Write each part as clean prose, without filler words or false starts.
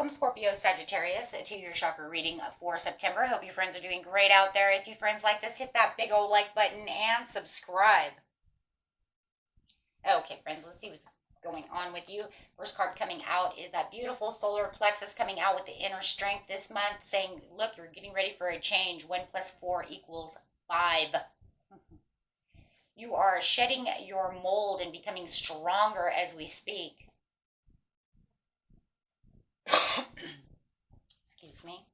Welcome, Scorpio, Sagittarius, to your chakra reading for September. Hope you friends are doing great out there. If you friends like this, hit that big old like button and subscribe. Okay, friends, let's see what's going on with you. First card coming out is that beautiful solar plexus coming out with the inner strength this month, saying, look, you're getting ready for a change. 1 + 4 = 5. You are shedding your mold and becoming stronger as we speak. Excuse me.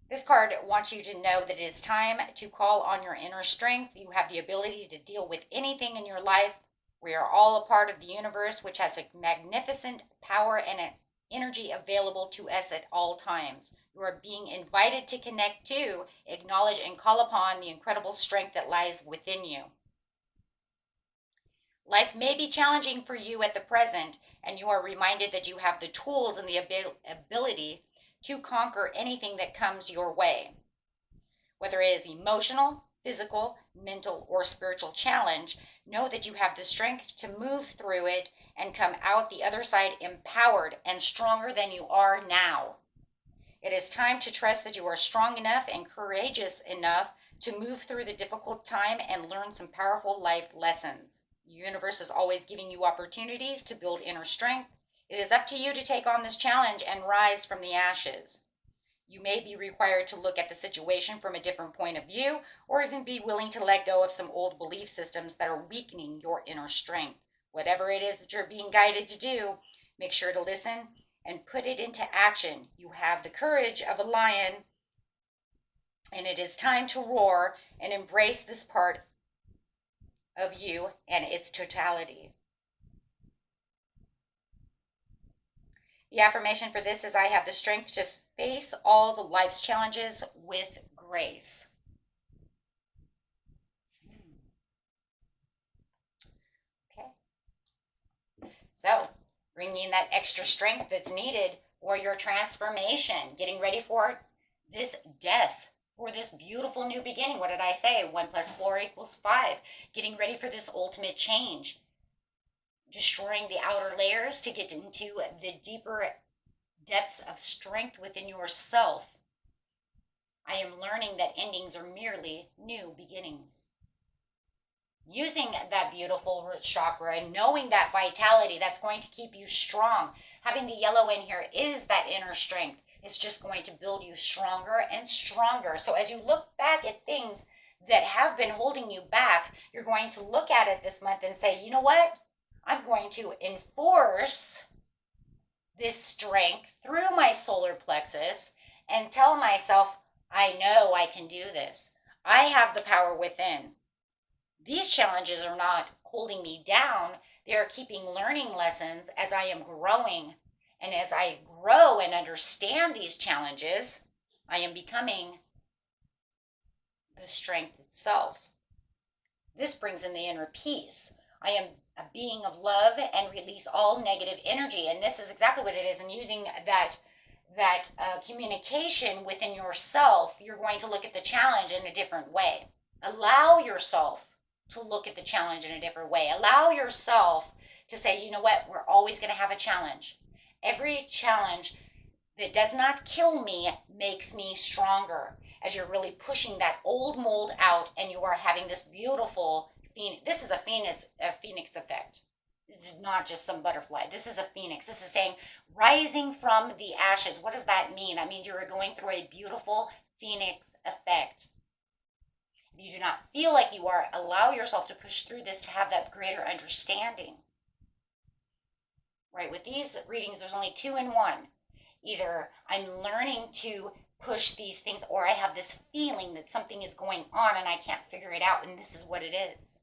This card wants you to know that it is time to call on your inner strength. You have the ability to deal with anything in your life. We are all a part of the universe, which has a magnificent power and an energy available to us at all times. You are being invited to connect to, acknowledge, and call upon the incredible strength that lies within you. Life may be challenging for you at the present, and you are reminded that you have the tools and the ability to conquer anything that comes your way. Whether it is emotional, physical, mental, or spiritual challenge, know that you have the strength to move through it and come out the other side empowered and stronger than you are now. It is time to trust that you are strong enough and courageous enough to move through the difficult time and learn some powerful life lessons. The universe is always giving you opportunities to build inner strength. It is up to you to take on this challenge and rise from the ashes. You may be required to look at the situation from a different point of view, or even be willing to let go of some old belief systems that are weakening your inner strength. Whatever it is that you're being guided to do, make sure to listen and put it into action. You have the courage of a lion, and it is time to roar and embrace this part of you and its totality. The affirmation for this is, I have the strength to face all the life's challenges with grace. Okay. So, bringing that extra strength that's needed for your transformation, getting ready for this death, for this beautiful new beginning. What did I say? 1 + 4 = 5. Getting ready for this ultimate change. Destroying the outer layers to get into the deeper depths of strength within yourself. I am learning that endings are merely new beginnings. Using that beautiful root chakra and knowing that vitality that's going to keep you strong. Having the yellow in here is that inner strength. It's just going to build you stronger and stronger. So as you look back at things that have been holding you back, you're going to look at it this month and say, you know what? I'm going to enforce this strength through my solar plexus and tell myself, I know I can do this. I have the power within. These challenges are not holding me down. They are keeping learning lessons as I am growing. And as I grow and understand these challenges, I am becoming the strength itself. This brings in the inner peace. I am a being of love and release all negative energy. And this is exactly what it is. And using that communication within yourself, you're going to look at the challenge in a different way. Allow yourself to look at the challenge in a different way. Allow yourself to say, you know what, we're always going to have a challenge. Every challenge that does not kill me makes me stronger, as you're really pushing that old mold out and you are having this beautiful phoenix. This is a phoenix effect. This is not just some butterfly. This is a phoenix. This is saying rising from the ashes. What does that mean? That means you're going through a beautiful phoenix effect. If you do not feel like you are, allow yourself to push through this to have that greater understanding. Right, with these readings, there's only 2 in 1. Either I'm learning to push these things, or I have this feeling that something is going on and I can't figure it out, and this is what it is.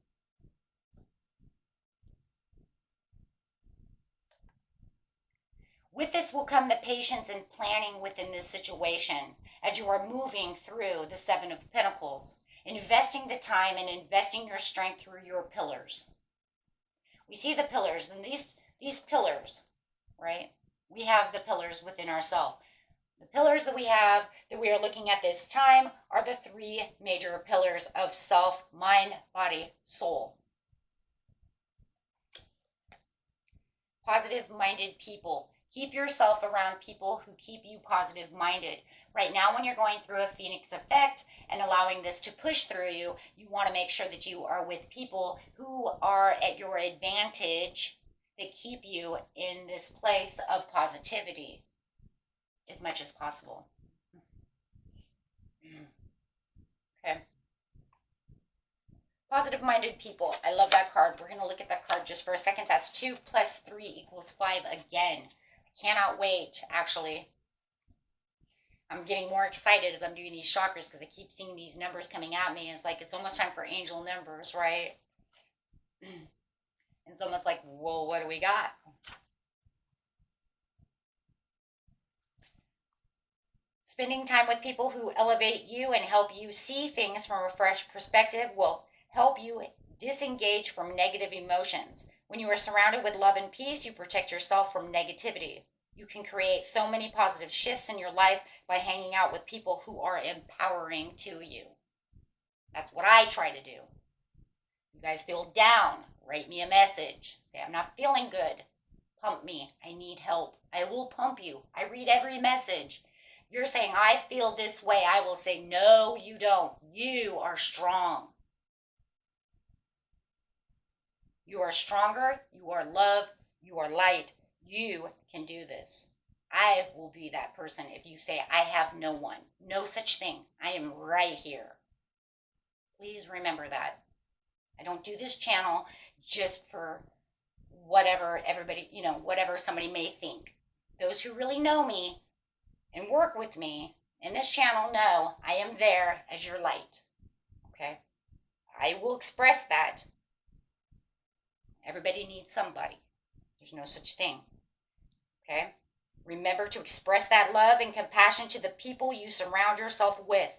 With this will come the patience and planning within this situation as you are moving through the 7 of Pentacles, investing the time and investing your strength through your pillars. We see the pillars, and these pillars, right? We have the pillars within ourselves. The pillars that we are looking at this time are the 3 major pillars of self, mind, body, soul. Positive-minded people Keep yourself around people who keep you positive minded. Right now, when you're going through a Phoenix effect and allowing this to push through you, you want to make sure that you are with people who are at your advantage, that keep you in this place of positivity as much as possible. Okay. Positive-minded people. I love that card. We're going to look at that card just for a second. That's 2 plus 3 equals 5 again. I cannot wait, actually. I'm getting more excited as I'm doing these chakras because I keep seeing these numbers coming at me. It's like it's almost time for angel numbers, right? It's almost like, whoa, what do we got? Spending time with people who elevate you and help you see things from a fresh perspective will help you disengage from negative emotions. When you are surrounded with love and peace, you protect yourself from negativity. You can create so many positive shifts in your life by hanging out with people who are empowering to you. That's what I try to do. You guys feel down, write me a message. Say, I'm not feeling good. Pump me. I need help. I will pump you. I read every message. You're saying, I feel this way. I will say, no, you don't. You are strong. You are stronger. You are love. You are light. You can do this. I will be that person if you say, I have no one. No such thing. I am right here. Please remember that. I don't do this channel just for whatever everybody, whatever somebody may think. Those who really know me and work with me in this channel know I am there as your light. Okay? I will express that. Everybody needs somebody. There's no such thing. Okay? Remember to express that love and compassion to the people you surround yourself with.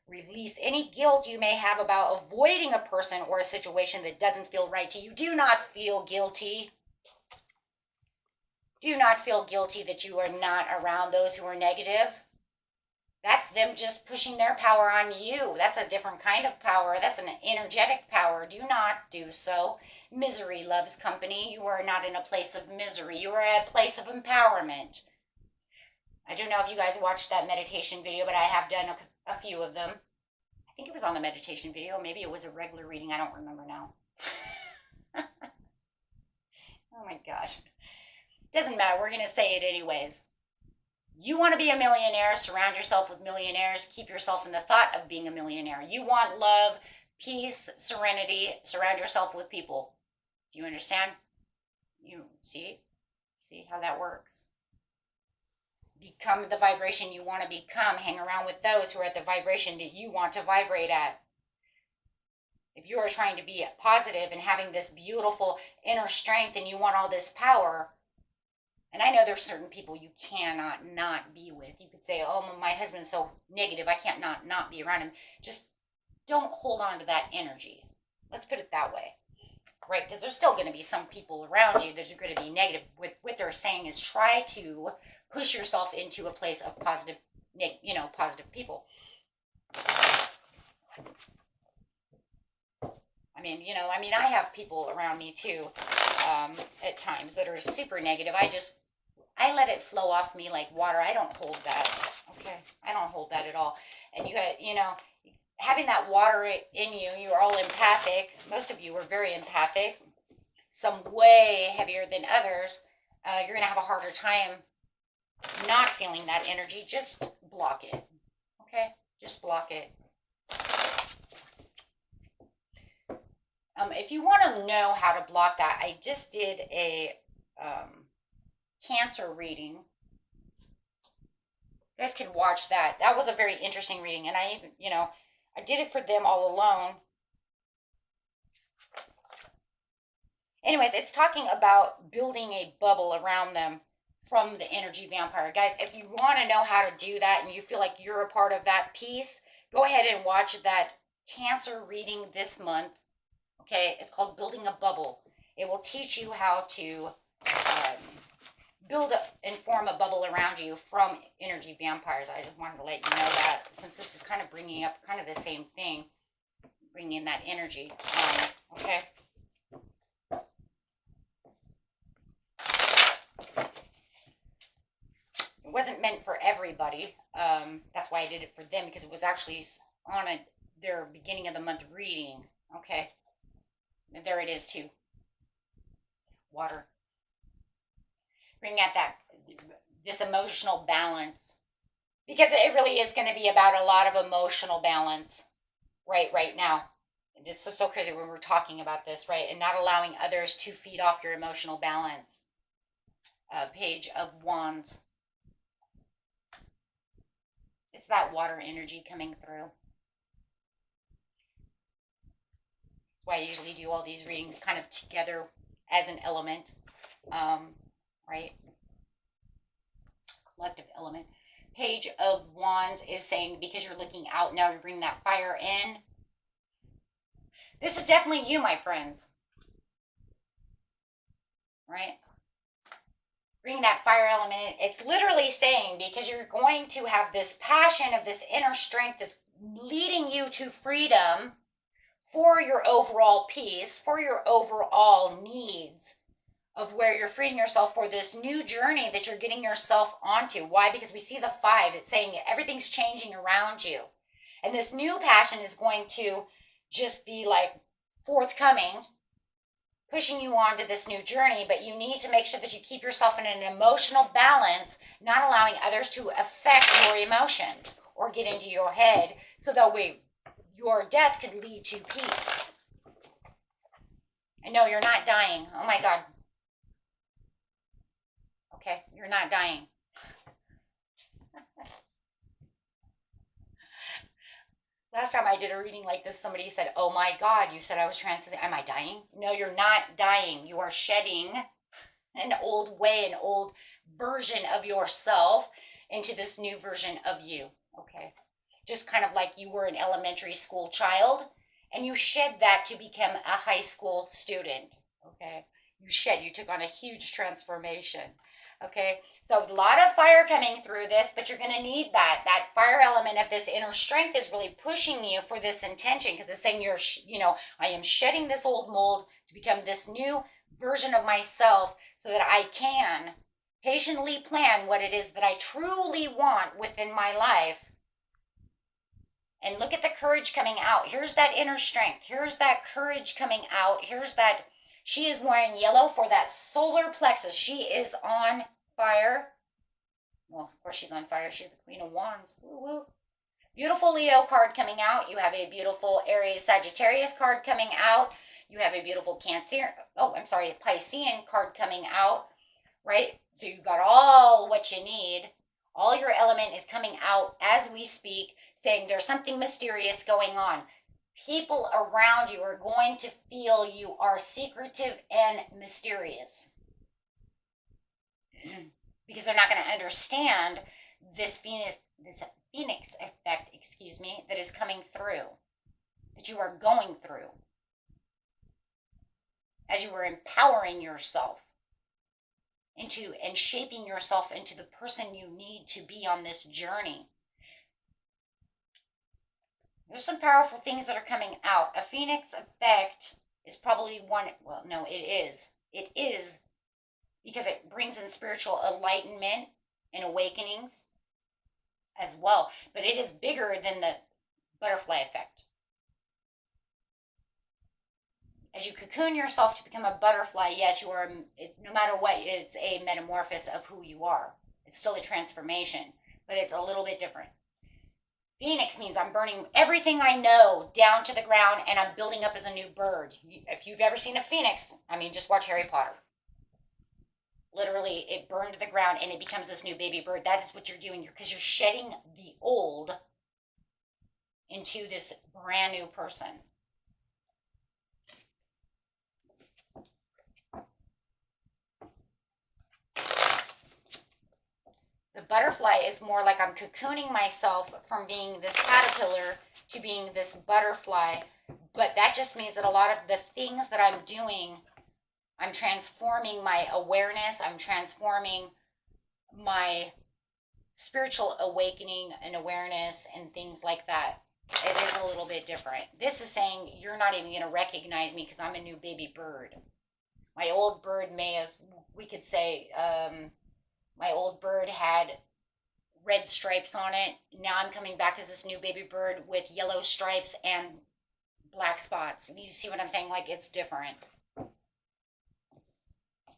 Release any guilt you may have about avoiding a person or a situation that doesn't feel right to you. Do not feel guilty. Do not feel guilty that you are not around those who are negative. That's them just pushing their power on you. That's a different kind of power. That's an energetic power. Do not do so. Misery loves company. You are not in a place of misery. You are at a place of empowerment. I don't know if you guys watched that meditation video, but I have done a few of them. I think it was on the meditation video. Maybe it was a regular reading. I don't remember now. Oh my gosh. Doesn't matter. We're going to say it anyways. You want to be a millionaire. Surround yourself with millionaires. Keep yourself in the thought of being a millionaire. You want love, peace, serenity. Surround yourself with people. Do you understand? You see how that works? Become the vibration you want to become. Hang around with those who are at the vibration that you want to vibrate at. If you are trying to be positive and having this beautiful inner strength and you want all this power, and I know there's certain people you cannot not be with. You could say, oh, my husband's so negative, I can't not be around him. Just don't hold on to that energy. Let's put it that way. Right? Because there's still going to be some people around you that are going to be negative. What they're saying is try to push yourself into a place of positive, positive people. I have people around me too, at times that are super negative. I let it flow off me like water. I don't hold that. Okay. I don't hold that at all. And having that water in you, you're all empathic. Most of you are very empathic. Some way heavier than others. You're going to have a harder time not feeling that energy. Just block it. Okay? Just block it. If you want to know how to block that, I just did a Cancer reading. You guys can watch that. That was a very interesting reading, and I did it for them all alone. Anyways, it's talking about building a bubble around them from the energy vampire. Guys, if you want to know how to do that and you feel like you're a part of that piece, go ahead and watch that Cancer reading this month. Okay, it's called Building a Bubble. It will teach you how to build and form a bubble around you from energy vampires. I just wanted to let you know that, since this is kind of bringing up kind of the same thing, bringing in that energy. Okay. It wasn't meant for everybody. That's why I did it for them, because it was actually on their beginning of the month reading. Okay. And there it is too. Water. Bring out this emotional balance, because it really is going to be about a lot of emotional balance right now. It's just so crazy when we're talking about this, right? And not allowing others to feed off your emotional balance. Page of Wands. It's that water energy coming through. That's why I usually do all these readings kind of together as an element, right? Collective element. Page of Wands is saying, because you're looking out now, you bring that fire in. This is definitely you, my friends. Right? Bring that fire element in. It's literally saying, because you're going to have this passion of this inner strength that's leading you to freedom for your overall peace, for your overall needs of where you're freeing yourself for this new journey that you're getting yourself onto. Why? Because we see the 5. It's saying everything's changing around you. And this new passion is going to just be like forthcoming, pushing you on to this new journey, but you need to make sure that you keep yourself in an emotional balance, not allowing others to affect your emotions or get into your head, so that way your death could lead to peace. And no, you're not dying. Oh my God. Okay, you're not dying. Last time I did a reading like this, somebody said, oh my God, you said I was transitioning. Am I dying? No, you're not dying. You are shedding an old way, an old version of yourself into this new version of you. Okay. Just kind of like you were an elementary school child and you shed that to become a high school student. Okay. You took on a huge transformation. Okay, so a lot of fire coming through this, but you're going to need that fire element of this inner strength is really pushing you for this intention, because it's saying I am shedding this old mold to become this new version of myself, so that I can patiently plan what it is that I truly want within my life. And look at the courage coming out. Here's that inner strength. Here's that courage coming out. Here's that. She is wearing yellow for that solar plexus. She is on fire. Well, of course she's on fire. She's the Queen of Wands. Woo woo. Beautiful Leo card coming out. You have a beautiful Aries Sagittarius card coming out. You have a beautiful Piscean card coming out. Right? So you've got all what you need. All your element is coming out as we speak, saying there's something mysterious going on. People around you are going to feel you are secretive and mysterious, because they're not going to understand this phoenix effect, that is coming through, that you are going through as you are empowering yourself into and shaping yourself into the person you need to be on this journey. There's some powerful things that are coming out. A phoenix effect is probably one. Well, no, it is. It is, because it brings in spiritual enlightenment and awakenings as well. But it is bigger than the butterfly effect. As you cocoon yourself to become a butterfly, yes, you are, no matter what, it's a metamorphosis of who you are. It's still a transformation, but it's a little bit different. Phoenix means I'm burning everything I know down to the ground, and I'm building up as a new bird. If you've ever seen a phoenix, just watch Harry Potter. Literally, it burned to the ground and it becomes this new baby bird. That is what you're doing, because you're shedding the old into this brand new person. The butterfly is more like I'm cocooning myself from being this caterpillar to being this butterfly. But that just means that a lot of the things that I'm doing, I'm transforming my awareness. I'm transforming my spiritual awakening and awareness and things like that. It is a little bit different. This is saying you're not even going to recognize me because I'm a new baby bird. My old bird my old bird had red stripes on it. Now I'm coming back as this new baby bird with yellow stripes and black spots. You see what I'm saying? Like, it's different.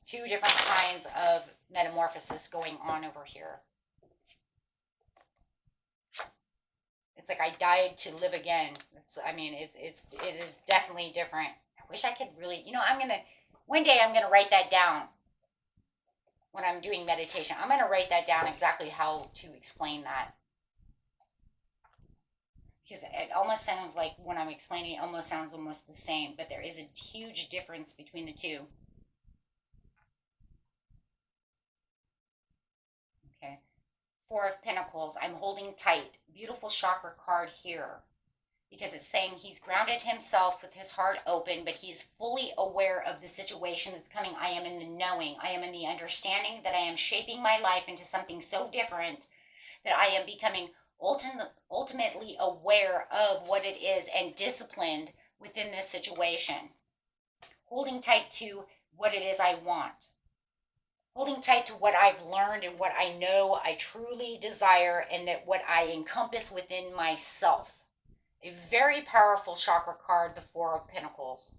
Two different kinds of metamorphosis going on over here. It's like I died to live again. It is definitely different. I wish I could really, one day I'm gonna write that down when I'm doing meditation. I'm gonna write that down exactly how to explain that. Because it almost sounds like when I'm explaining it almost sounds almost the same, but there is a huge difference between the two. Okay. Four of Pentacles, I'm holding tight. Beautiful chakra card here. Because it's saying he's grounded himself with his heart open, but he's fully aware of the situation that's coming. I am in the knowing. I am in the understanding that I am shaping my life into something so different that I am becoming ultimately aware of what it is and disciplined within this situation. Holding tight to what it is I want. Holding tight to what I've learned and what I know I truly desire and that what I encompass within myself. A very powerful chakra card, the Four of Pentacles.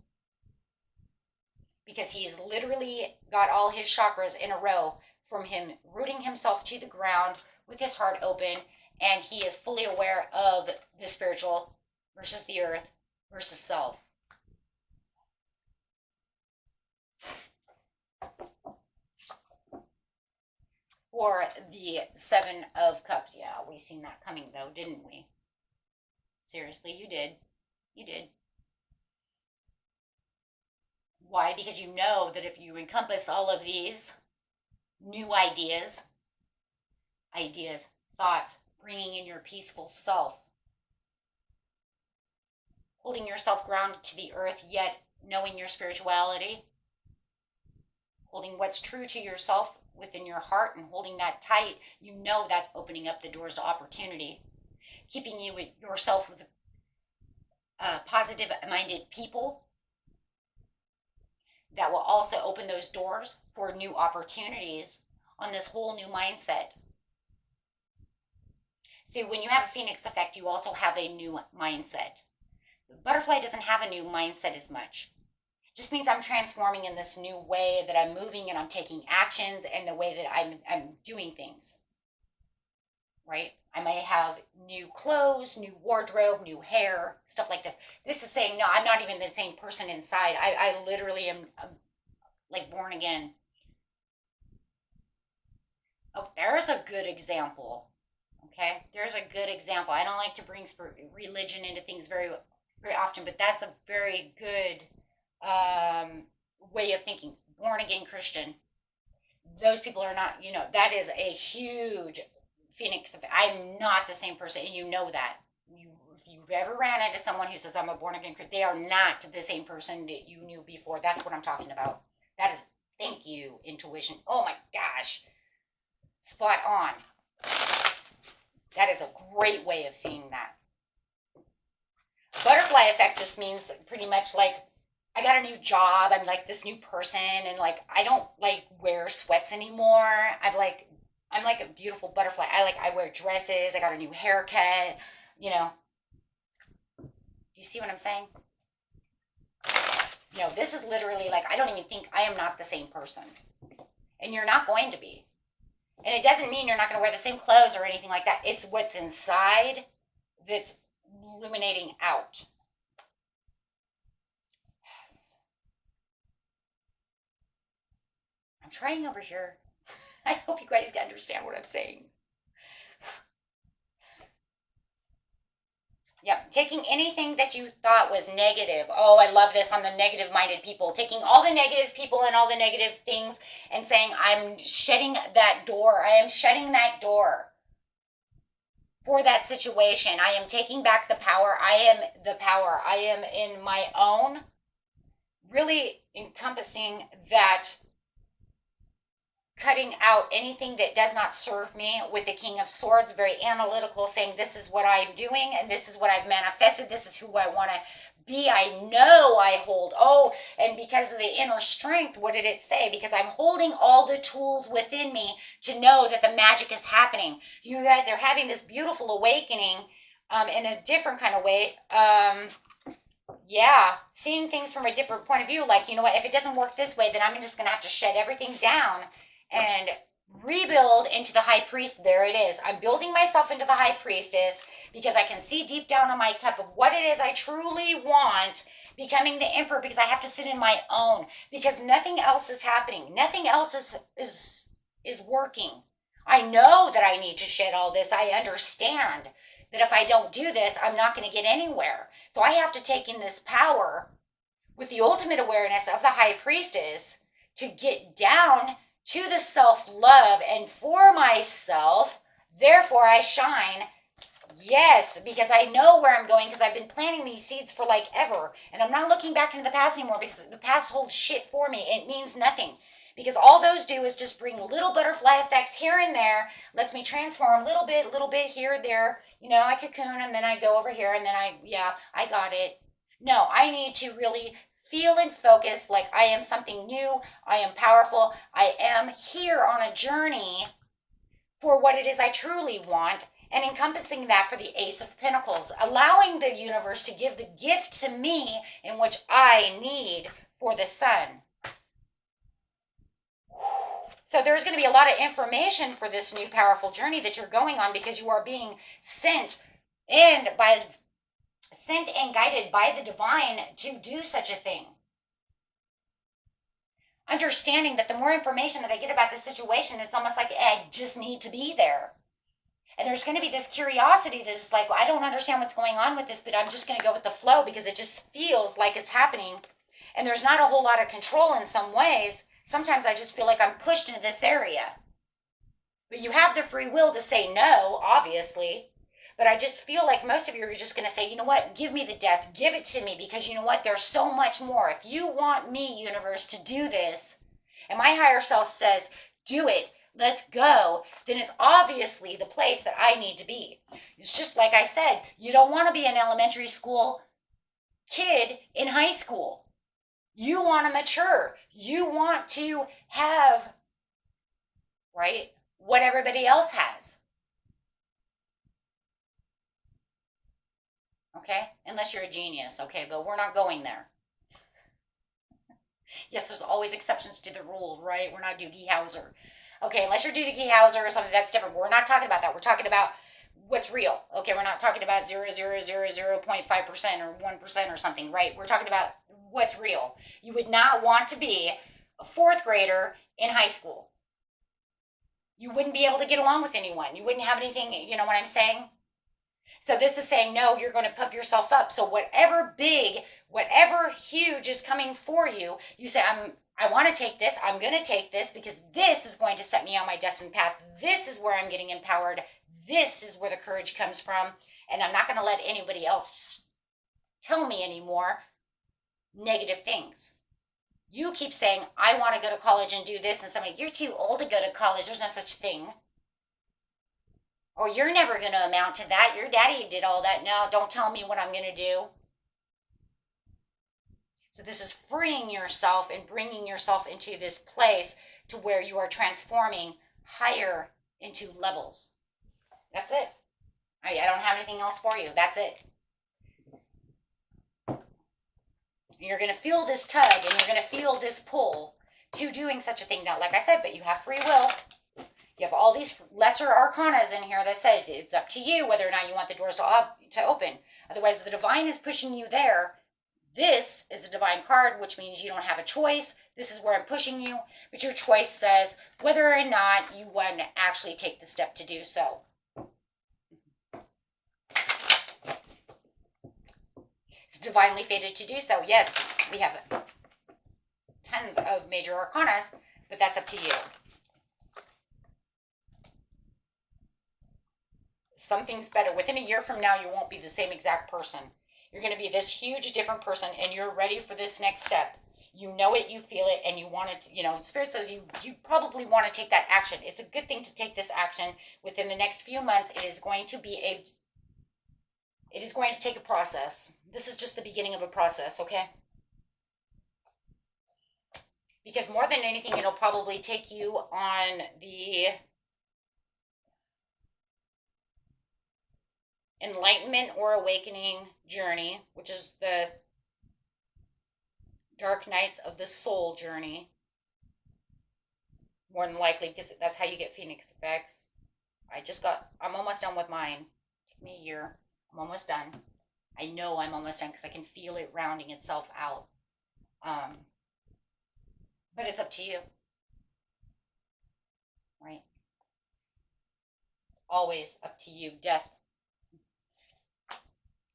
Because he has literally got all his chakras in a row from him rooting himself to the ground with his heart open, and he is fully aware of the spiritual versus the earth versus self. Or the Seven of Cups. Yeah, we seen that coming though, didn't we? Seriously, you did. You did. Why? Because you know that if you encompass all of these new ideas, thoughts, bringing in your peaceful self, holding yourself grounded to the earth, yet knowing your spirituality, holding what's true to yourself within your heart and holding that tight, you know that's opening up the doors to opportunity. Keeping yourself with positive-minded people that will also open those doors for new opportunities on this whole new mindset. See, when you have a Phoenix effect, you also have a new mindset. The butterfly doesn't have a new mindset as much. It just means I'm transforming in this new way that I'm moving and I'm taking actions and the way that I'm doing things. Right? I may have new clothes, new wardrobe, new hair, stuff like this. This is saying, no, I'm not even the same person inside. I literally am like born again. Oh, there's a good example. Okay? There's a good example. I don't like to bring religion into things very, very often, but that's a very good way of thinking. Born again Christian. Those people are not, that is a huge Phoenix. I'm not the same person, and you know that. If you've ever ran into someone who says, I'm a born again Christian, they are not the same person that you knew before. That's what I'm talking about. That is, thank you, intuition. Oh my gosh. Spot on. That is a great way of seeing that. Butterfly effect just means pretty much like, I got a new job, I'm like this new person, and like, I don't like wear sweats anymore. I'm like a beautiful butterfly. I wear dresses. I got a new haircut. Do you see what I'm saying? This is literally like, I don't even think I am not the same person. And you're not going to be. And it doesn't mean you're not going to wear the same clothes or anything like that. It's what's inside that's illuminating out. Yes. I'm trying over here. I hope you guys can understand what I'm saying. Yep, taking anything that you thought was negative. Oh, I love this on the negative-minded people. Taking all the negative people and all the negative things and saying, I'm shedding that door. I am shutting that door for that situation. I am taking back the power. I am the power. I am in my own, really encompassing that, cutting out anything that does not serve me with the King of Swords, very analytical, saying this is what I'm doing and this is what I've manifested. This is who I want to B, I know I hold. Oh, and because of the inner strength, what did it say? Because I'm holding all the tools within me to know that the magic is happening. You guys are having this beautiful awakening in a different kind of way. Yeah, seeing things from a different point of view. Like, you know what, if it doesn't work this way, then I'm just going to have to shed everything down and rebuild into the high priest. There it is. I'm building myself into the high priestess because I can see deep down in my cup of what it is I truly want, becoming the emperor, because I have to sit in my own, because nothing else is happening. Nothing else is working. I know that I need to shed all this. I understand that if I don't do this, I'm not going to get anywhere. So I have to take in this power with the ultimate awareness of the high priestess to get down to the self-love and for myself. Therefore, I shine. Yes, because I know where I'm going, because I've been planting these seeds for like ever. And I'm not looking back into the past anymore, because the past holds shit for me. It means nothing. Because all those do is just bring little butterfly effects here and there, lets me transform a little bit here, there. You know, I cocoon and then I go over here and then I got it. No, I need to really feel and focus like I am something new. I am powerful. I am here on a journey for what it is I truly want, and encompassing that for the Ace of Pentacles, allowing the universe to give the gift to me in which I need for the sun. So there's going to be a lot of information for this new powerful journey that you're going on, because you are being sent and guided by the divine to do such a thing. Understanding that the more information that I get about the situation, it's almost like I just need to be there. And there's going to be this curiosity that's just like, well, I don't understand what's going on with this, but I'm just going to go with the flow because it just feels like it's happening. And there's not a whole lot of control in some ways. Sometimes I just feel like I'm pushed into this area. But you have the free will to say no, obviously. But I just feel like most of you are just going to say, you know what, give me the death, give it to me, because you know what, there's so much more. If you want me, universe, to do this, and my higher self says, do it, let's go, then it's obviously the place that I need to be. It's just like I said, you don't want to be an elementary school kid in high school. You want to mature. You want to have, right, what everybody else has. Okay? Unless you're a genius, okay? But we're not going there. Yes, there's always exceptions to the rule, right? We're not Doogie Howser. Okay, unless you're Doogie Howser or something, that's different. But we're not talking about that. We're talking about what's real. Okay, we're not talking about 0.5% or 1% or something, right? We're talking about what's real. You would not want to be a fourth grader in high school. You wouldn't be able to get along with anyone. You wouldn't have anything, you know what I'm saying? So this is saying, no, you're going to pump yourself up. So whatever big, whatever huge is coming for you, you say, I want to take this. I'm going to take this because this is going to set me on my destined path. This is where I'm getting empowered. This is where the courage comes from. And I'm not going to let anybody else tell me anymore negative things. You keep saying, I want to go to college and do this. And somebody, you're too old to go to college. There's no such thing. Or you're never going to amount to that. Your daddy did all that. No, don't tell me what I'm going to do. So this is freeing yourself and bringing yourself into this place to where you are transforming higher into levels. That's it. I don't have anything else for you. That's it. You're going to feel this tug and you're going to feel this pull to doing such a thing. Now, like I said, but you have free will. You have all these lesser arcanas in here that says it's up to you whether or not you want the doors to open. Otherwise, the divine is pushing you there. This is a divine card, which means you don't have a choice. This is where I'm pushing you. But your choice says whether or not you want to actually take the step to do so. It's divinely fated to do so. Yes, we have tons of major arcanas, but that's up to you. Something's better. Within a year from now, you won't be the same exact person. You're going to be this huge different person, and you're ready for this next step. You know it, you feel it, and you want it. You know, Spirit says you probably want to take that action. It's a good thing to take this action within the next few months. It is going to be It is going to take a process. This is just the beginning of a process, okay? Because more than anything, it'll probably take you on the enlightenment or awakening journey, which is the dark nights of the soul journey. More than likely, because that's how you get Phoenix effects. I'm almost done with mine. It took me a year. I'm almost done. I know I'm almost done because I can feel it rounding itself out. But it's up to you, right? It's always up to you. Death,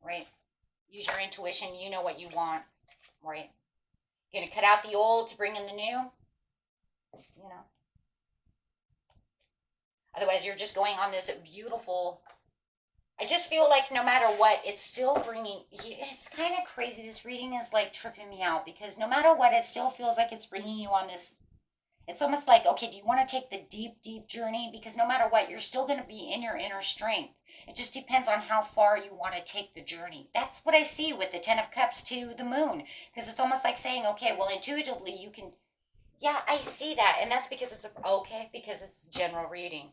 right? Use your intuition. You know what you want, right? You're going to cut out the old to bring in the new, you know? Otherwise, you're just going on this beautiful. I just feel like no matter what, it's still bringing. It's kind of crazy. This reading is like tripping me out because no matter what, it still feels like it's bringing you on this. It's almost like, okay, do you want to take the deep, deep journey? Because no matter what, you're still going to be in your inner strength. It just depends on how far you want to take the journey. That's what I see with the Ten of Cups to the moon. Because it's almost like saying, okay, well, intuitively you can. Yeah, I see that. And that's because because it's general reading.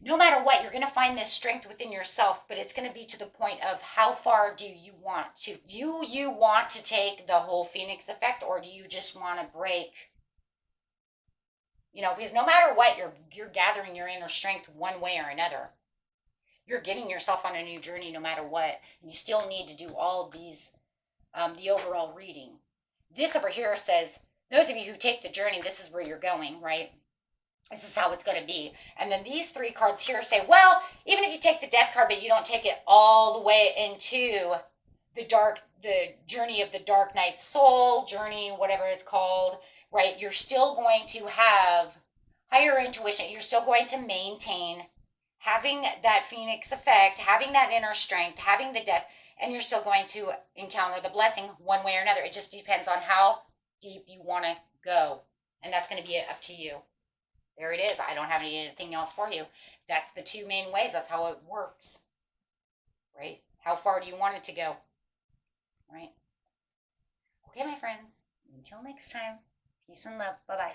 No matter what, you're going to find this strength within yourself, but it's going to be to the point of how far do you want to? Do you want to take the whole Phoenix effect, or do you just want to break? You know, because no matter what, you're gathering your inner strength one way or another. You're getting yourself on a new journey no matter what. You still need to do all of these, the overall reading. This over here says, those of you who take the journey, this is where you're going, right? This is how it's going to be. And then these three cards here say, well, even if you take the death card, but you don't take it all the way into the journey of the dark night soul journey, whatever it's called, right? You're still going to have higher intuition. You're still going to maintain having that Phoenix effect, having that inner strength, having the depth, and you're still going to encounter the blessing one way or another. It just depends on how deep you want to go. And that's going to be up to you. There it is. I don't have anything else for you. That's the two main ways. That's how it works. Right? How far do you want it to go? Right? Okay, my friends. Until next time, peace and love. Bye-bye.